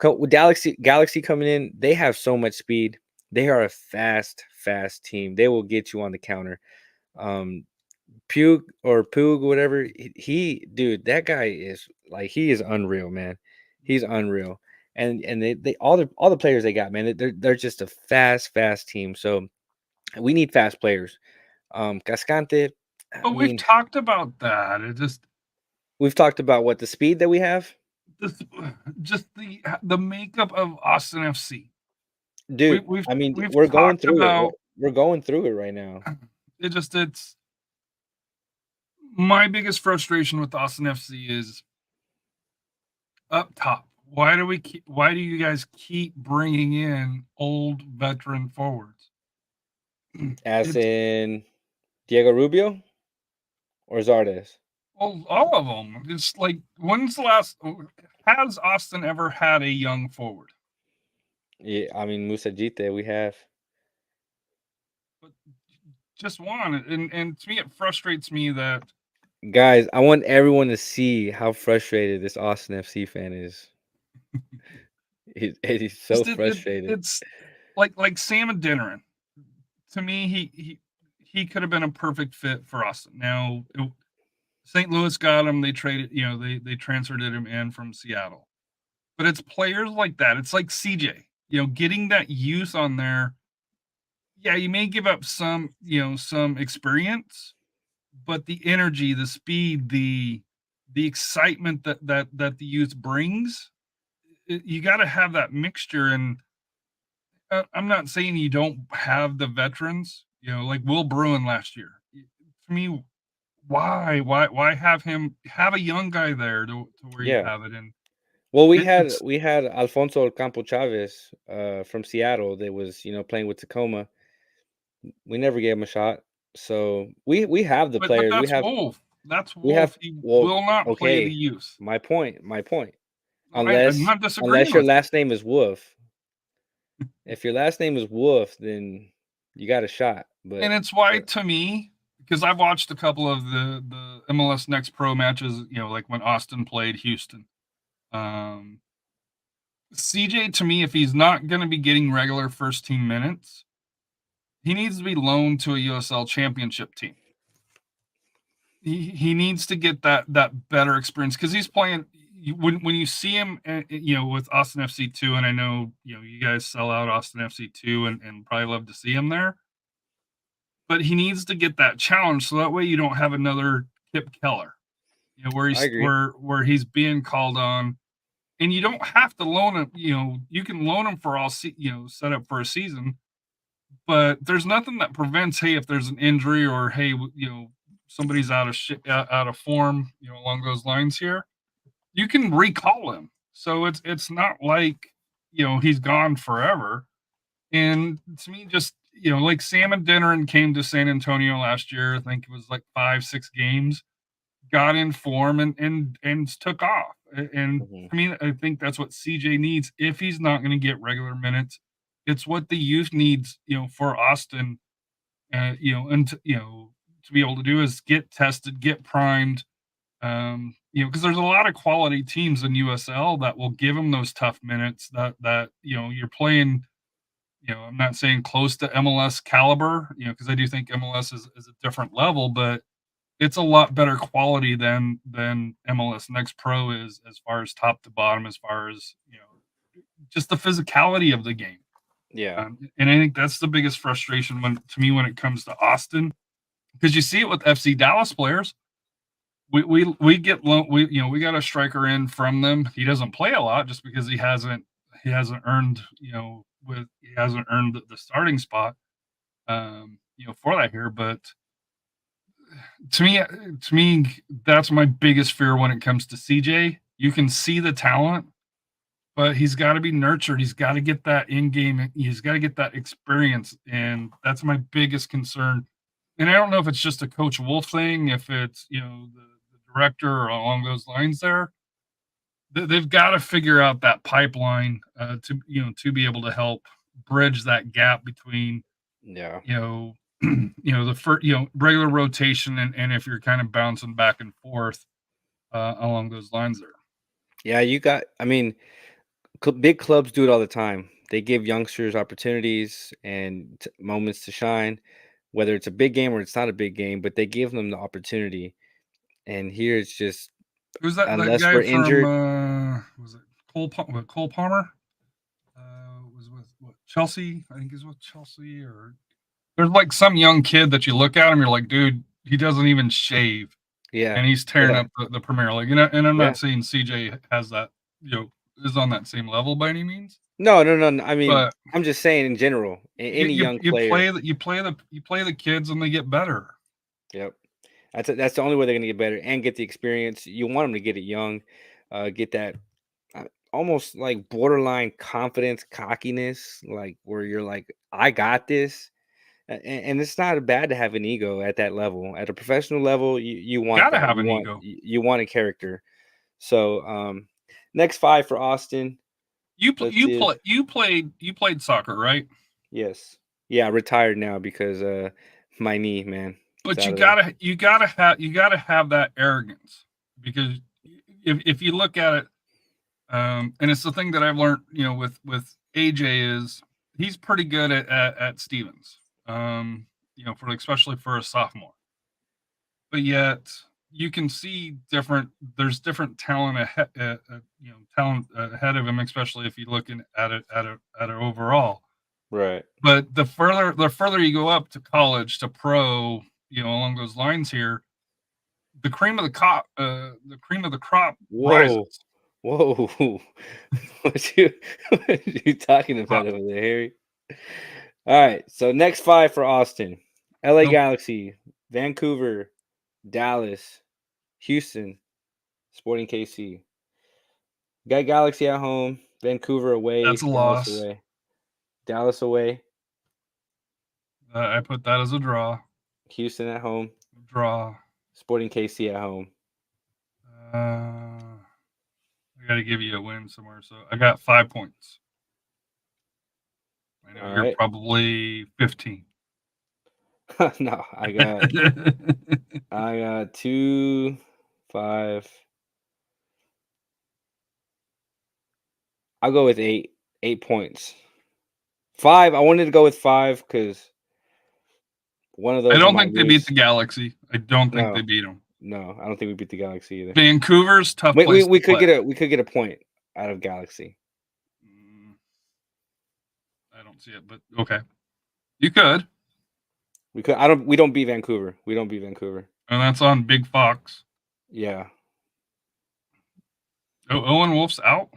S1: with Galaxy coming in, they have so much speed. They are a fast team. They will get you on the counter. Um, Pug, whatever. Dude, that guy is like, he is unreal, man. He's unreal. And they all the players they got, man. They're just a fast team. So we need fast players. Cascante, I
S2: But we've
S1: mean,
S2: talked about that. It just
S1: we've talked about what the speed that we have,
S2: this just the makeup of Austin FC.
S1: dude. I mean,
S2: We've
S1: we're going
S2: talked
S1: through it.
S2: about
S1: We're going through it right now.
S2: it's my biggest frustration with Austin FC is up top. why do you guys keep bringing in old veteran forwards?
S1: As
S2: It's
S1: in Diego Rubio or Zardes?
S2: all of them. It's like, when's the last? Has Austin ever had a young forward?
S1: Yeah, I mean Musa Jite, we have.
S2: But just one, and to me, it frustrates me that
S1: Guys, I want everyone to see how frustrated this Austin FC fan is. He's so
S2: just
S1: frustrated.
S2: it's like Sam Adeniran. To me, he could have been a perfect fit for Austin. Now, St. Louis got him. They traded, they transferred him in from Seattle. But it's players like that. It's like CJ, getting that youth on there. Yeah, you may give up some experience, but the energy, the speed, the excitement that the youth brings, you got to have that mixture. And I'm not saying you don't have the veterans, like Will Bruin last year. To me, why have a young guy there to where you
S1: Yeah.
S2: have it? And
S1: Well, we had
S2: it's
S1: we had Alfonso Campo Chavez from Seattle that was, playing with Tacoma. We never gave him a shot. So we have the
S2: but
S1: players.
S2: that's Wolf. That's
S1: We have
S2: Wolf. He
S1: well,
S2: will not play the
S1: okay.
S2: youth.
S1: My point.
S2: I'm
S1: Unless
S2: not disagreeing
S1: unless your
S2: with you.
S1: last name is Wolf. If your last name is Wolf, then you got a shot.
S2: And it's why, to me, because I've watched a couple of the MLS Next Pro matches, like when Austin played Houston. Um, CJ, to me, if he's not going to be getting regular first team minutes, he needs to be loaned to a USL Championship team. He needs to get that better experience, because he's playing. When you see him, with Austin FC 2, and I know you guys sell out Austin FC 2, and probably love to see him there, but he needs to get that challenge, so that way you don't have another Kip Keller, where
S1: I
S2: he's
S1: agree.
S2: where he's being called on, and you don't have to loan him. You can loan him for set up for a season, but there's nothing that prevents, hey, if there's an injury, or hey, somebody's out of form, along those lines here, you can recall him. So it's not like he's gone forever. And to me, just like Sam Adeniran came to San Antonio last year. I think it was like 5-6 games, got in form, and took off. And
S1: Mhm.
S2: I mean, I think that's what CJ needs if he's not going to get regular minutes. It's what the youth needs, for Austin, and to be able to do is get tested, get primed, because there's a lot of quality teams in USL that will give them those tough minutes that you're playing. I'm not saying close to MLS caliber, because I do think MLS is a different level, but it's a lot better quality than MLS Next Pro is, as far as top to bottom, as far as just the physicality of the game.
S1: Yeah.
S2: And I think that's the biggest frustration when it comes to Austin, because you see it with FC Dallas players. We get we got a striker in from them. He doesn't play a lot just because he hasn't earned the starting spot, for that here. But to me, that's my biggest fear when it comes to CJ. You can see the talent, but he's got to be nurtured. He's got to get that in game. He's got to get that experience, and that's my biggest concern. And I don't know if it's just a Coach Wolf thing, if it's the director, or along those lines. They've got to figure out that pipeline, to be able to help bridge that gap between
S1: Yeah.
S2: you know the first regular rotation, and if you're kind of bouncing back and forth, along those lines there.
S1: Yeah, I mean, big clubs do it all the time. They give youngsters opportunities and moments to shine, whether it's a big game or it's not a big game, but they give them the opportunity. And here it's just,
S2: Who's that
S1: unless
S2: guy
S1: we're
S2: from?
S1: injured,
S2: Was it Cole Palmer? Was with Chelsea? I think he's with Chelsea. Or there's like some young kid that you look at him, you're like, dude, he doesn't even shave,
S1: yeah,
S2: and he's tearing
S1: yeah,
S2: up the Premier League. And I'm
S1: yeah.
S2: not saying CJ has that, is on that same level by any means,
S1: No, no, no, no. I mean,
S2: but
S1: I'm just saying in general,
S2: you
S1: any
S2: you
S1: young
S2: you
S1: player.
S2: play the kids, and they get better.
S1: Yep. That's the only way they're gonna get better and get the experience. You want them to get it young, get that. almost like borderline confidence, cockiness, like where you're like, I got this. And it's not bad to have an ego at that level. At a professional level, you want
S2: Gotta
S1: that.
S2: have
S1: You
S2: an
S1: want
S2: ego.
S1: you want a character. So next five for Austin. Let's see.
S2: You played soccer, right?
S1: Yes. Yeah, retired now because my knee, man. It's
S2: But
S1: out of there.
S2: you gotta have that arrogance, because if you look at it, and it's the thing that I've learned, with AJ, is he's pretty good at Stevens, for especially for a sophomore. But yet you can see there's different talent ahead, talent ahead of him, especially if you look at it overall.
S1: Right.
S2: But the further you go up to college, to pro, along those lines here, the cream of the crop
S1: Whoa.
S2: rises.
S1: Whoa. What you talking
S2: Uh,
S1: about over there, Harry? All right. So next five for Austin. LA
S2: Nope,
S1: Galaxy, Vancouver, Dallas, Houston, Sporting KC. Got Galaxy at home, Vancouver
S2: that's
S1: away,
S2: a
S1: Dallas
S2: loss.
S1: away. Dallas away,
S2: I put that as a draw.
S1: Houston at home,
S2: Draw.
S1: Sporting KC at home.
S2: I got to give you a win somewhere, so I got 5 points. I know
S1: All
S2: you're
S1: right.
S2: probably 15.
S1: No, I got 2, 5. I'll go with 8. 8 points. 5. I wanted to go with 5 because one of
S2: I
S1: those I
S2: don't
S1: might
S2: think they beat
S1: lose.
S2: the Galaxy. I don't think they
S1: No,
S2: beat them.
S1: no, I don't think we beat the Galaxy either.
S2: Vancouver's tough
S1: Wait, we,
S2: place to
S1: we could
S2: play.
S1: get a point out of Galaxy.
S2: Mm, I don't see it, but okay, you could,
S1: We could. I don't. We don't beat Vancouver. We don't beat Vancouver.
S2: and that's on Big Fox.
S1: Yeah.
S2: Oh, Owen Wolf's out.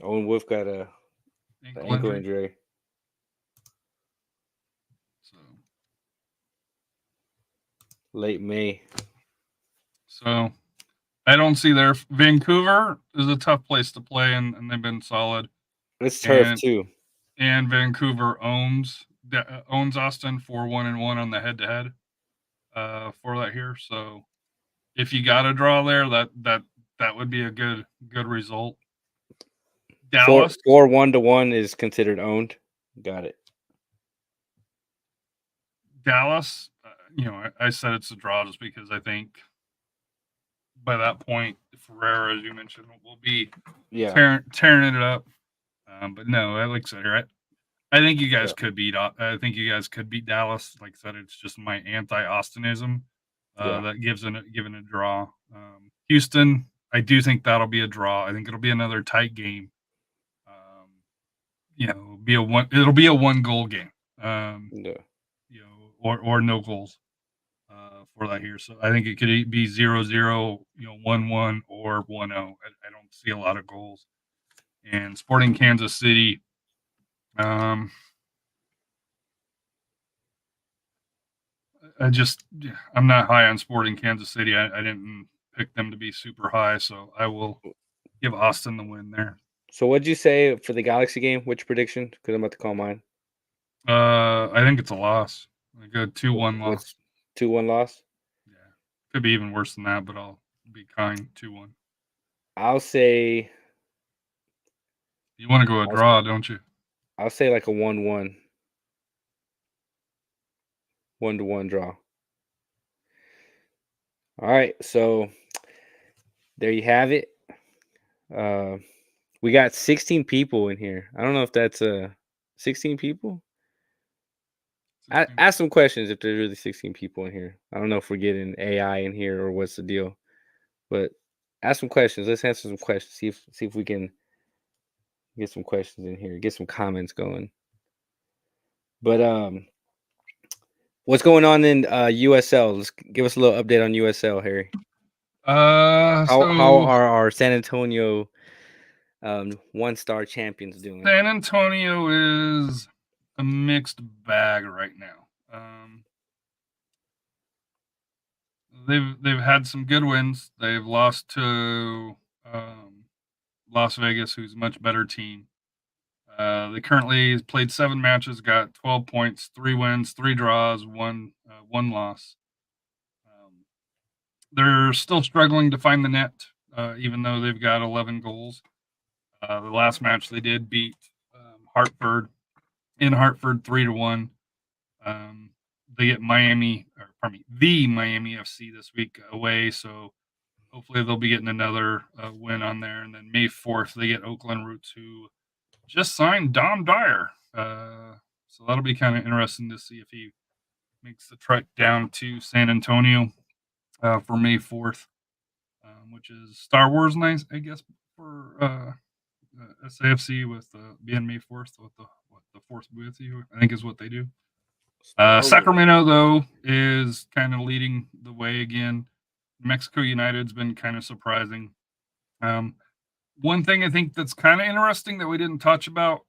S1: Owen Wolf got a
S2: Ankle
S1: ankle
S2: injury.
S1: injury.
S2: So,
S1: Late May.
S2: so I don't see their Vancouver is a tough place to play, and they've been solid.
S1: It's turf
S2: And
S1: too.
S2: Vancouver owns Austin for 1-1 on the head to head for that here. So if you got a draw there, that would be a good result.
S1: Four
S2: Dallas,
S1: four 1-1 is considered owned. Got it.
S2: Dallas, I said it's a draw just because I think by that point Ferreira, as you mentioned, will be
S1: Yeah.
S2: tearing it up. But no, like I said, right. I think you guys
S1: Yeah.
S2: could beat. I think you guys could beat Dallas. Like I said, it's just my anti-Austinism
S1: Yeah.
S2: that given a draw. Houston, I do think that'll be a draw. I think it'll be another tight game. It'll be a 1 goal game.
S1: Yeah.
S2: Or no goals for that here. So I think it could be 0-0, 1-1 or 1-0. I don't see a lot of goals. And Sporting Kansas City. I'm not high on Sporting Kansas City. I didn't pick them to be super high, so I will give Austin the win there.
S1: So what'd you say for the Galaxy game? Which prediction? Because I'm about to call mine.
S2: I think it's a loss. A good 2-1 loss.
S1: What's 2-1 loss?
S2: Yeah, could be even worse than that, but I'll be kind. 2-1.
S1: I'll say
S2: You want to go a draw, don't you?
S1: I'll say like a 1-1. 1-1 draw. All right, so there you have it. We got 16 people in here. I don't know if that's 16 people. Ask some questions if there's really 16 people in here. I don't know if we're getting AI in here or what's the deal, but ask some questions. Let's answer some questions. See if we can get some questions in here. Get some comments going. But what's going on in USL? Let's give us a little update on USL, Harry. How are our San Antonio 1-star champions doing?
S2: San Antonio is a mixed bag right now. They've had some good wins. They've lost to Las Vegas, who's a much better team. They currently played 7 matches, got 12 points, 3 wins, 3 draws, one loss. They're still struggling to find the net, even though they've got 11 goals. The last match they did beat Hartford in Hartford 3-1. They get the Miami FC this week away, so hopefully they'll be getting another win on there. And then May 4th they get Oakland Roots, who just signed Dom Dyer. So that'll be kind of interesting to see if he makes the trek down to San Antonio for May 4th, which is Star Wars night, I guess, for SAFC with being May 4th with the fourth movie, I think is what they do. Sacramento, though, is kind of leading the way again. Mexico United's been kind of surprising. One thing I think that's kind of interesting that we didn't touch about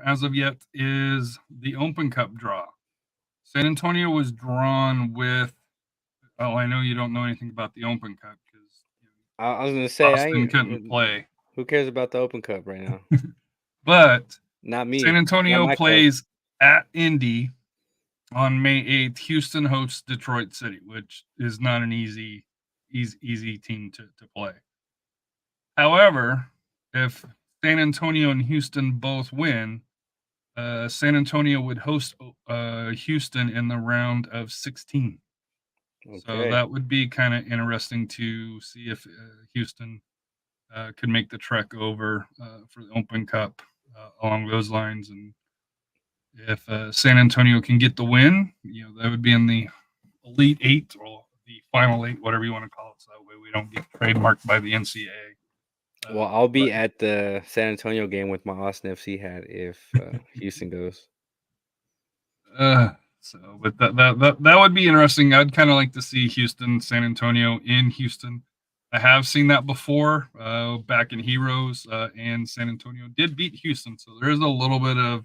S2: as of yet is the Open Cup draw. San Antonio was drawn with. Oh, I know you don't know anything about the Open Cup because
S1: I was going to say
S2: Boston couldn't play.
S1: Who cares about the Open Cup right now?
S2: But
S1: not me.
S2: San Antonio plays at Indy on May 8th. Houston hosts Detroit City, which is not an easy team to play. However, if San Antonio and Houston both win, San Antonio would host Houston in the round of 16. Okay. So that would be kind of interesting to see if Houston could make the trek over for the Open Cup along those lines. And if San Antonio can get the win, that would be in the Elite 8 or the Final 8, whatever you want to call it. So that way we don't get trademarked by the NCAA.
S1: Well, I'll be at the San Antonio game with my Austin FC hat if Houston goes.
S2: But that would be interesting. I'd kind of like to see Houston, San Antonio in Houston. I have seen that before back in Heroes, and San Antonio did beat Houston. So there is a little bit of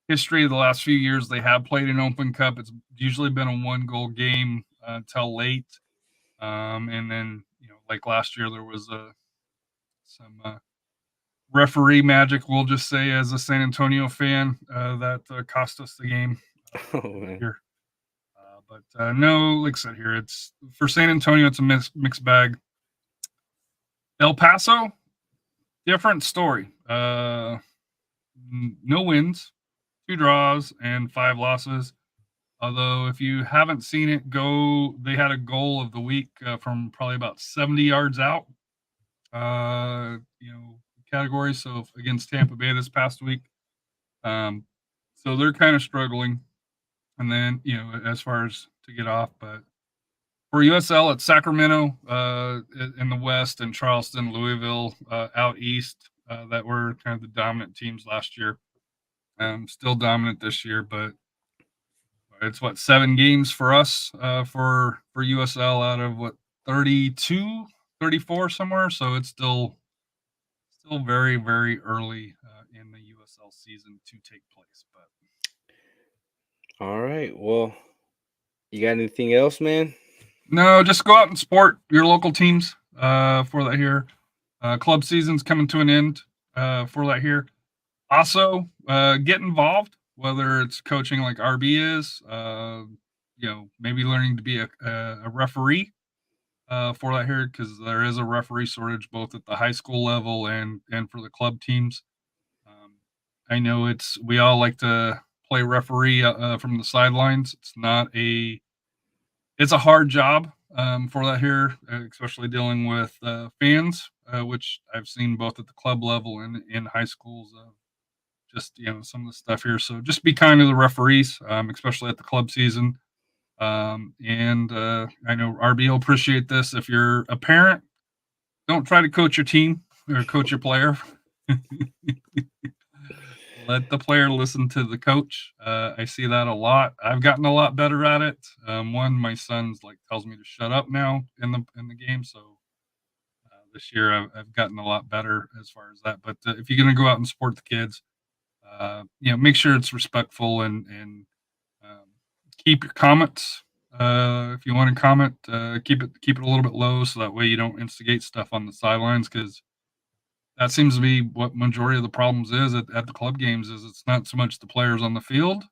S2: history of the last few years. They have played an Open Cup. It's usually been a 1-goal game until late. And then, like last year, there was some referee magic, we'll just say, as a San Antonio fan, that cost us the game here. But no, like I said here, it's for San Antonio, it's a mixed bag. El Paso, different story. No wins, 2 draws, and 5 losses. Although, if you haven't seen it, they had a goal of the week from probably about 70 yards out. Category. So against Tampa Bay this past week. So they're kind of struggling. And then, as far as to get off, but for USL, it's Sacramento in the West and Charleston, Louisville out East that were kind of the dominant teams last year. Still dominant this year, but it's 7 games for us for USL out of 32, 34 somewhere. So it's still very, very early in the USL season to take place. But
S1: all right, well, you got anything else, man?
S2: No, just go out and support your local teams for that here. Club season's coming to an end for that here. Also, get involved, whether it's coaching like RB is, maybe learning to be a referee for that here, because there is a referee shortage both at the high school level and for the club teams. I know we all like to play referee from the sidelines. It's a hard job for that here, especially dealing with fans, which I've seen both at the club level and in high schools. Just some of the stuff here. So just be kind to the referees, especially at the club season. And I know RB will appreciate this. If you're a parent, don't try to coach your team or coach your player. Let the player listen to the coach. I see that a lot. I've gotten a lot better at it. My son's tells me to shut up now in the game. So this year I've gotten a lot better as far as that. But if you're going to go out and support the kids, make sure it's respectful and keep your comments. If you want to comment, keep it a little bit low so that way you don't instigate stuff on the sidelines, because that seems to be what majority of the problems is at the club games. Is it's not so much the players on the field,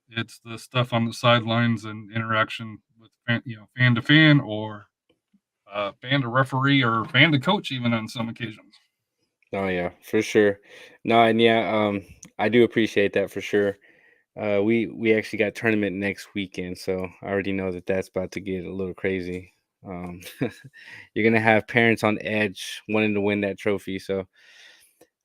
S2: it's the stuff on the sidelines and interaction with fan to fan, or fan to referee, or fan to coach, even on some occasions.
S1: Oh yeah, for sure. No, and yeah, I do appreciate that for sure. We actually got tournament next weekend, so I already know that that's about to get a little crazy. Um, you're gonna have parents on edge wanting to win that trophy. So,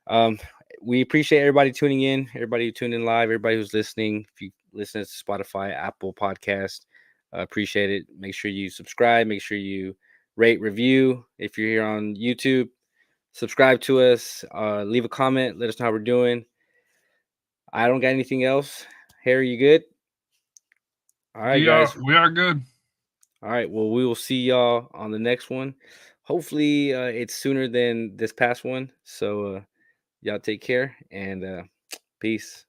S1: um, we appreciate everybody tuning in, everybody who tuned in live, everybody who's listening. If you listen to Spotify, Apple Podcast, appreciate it. Make sure you subscribe. Make sure you rate, review. If you're here on YouTube, subscribe to us. Leave a comment. Let us know how we're doing. I don't got anything else. Harry, you good? All right, guys.
S2: We are good.
S1: All right. Well, we will see y'all on the next one. Hopefully, it's sooner than this past one. So, y'all take care and peace.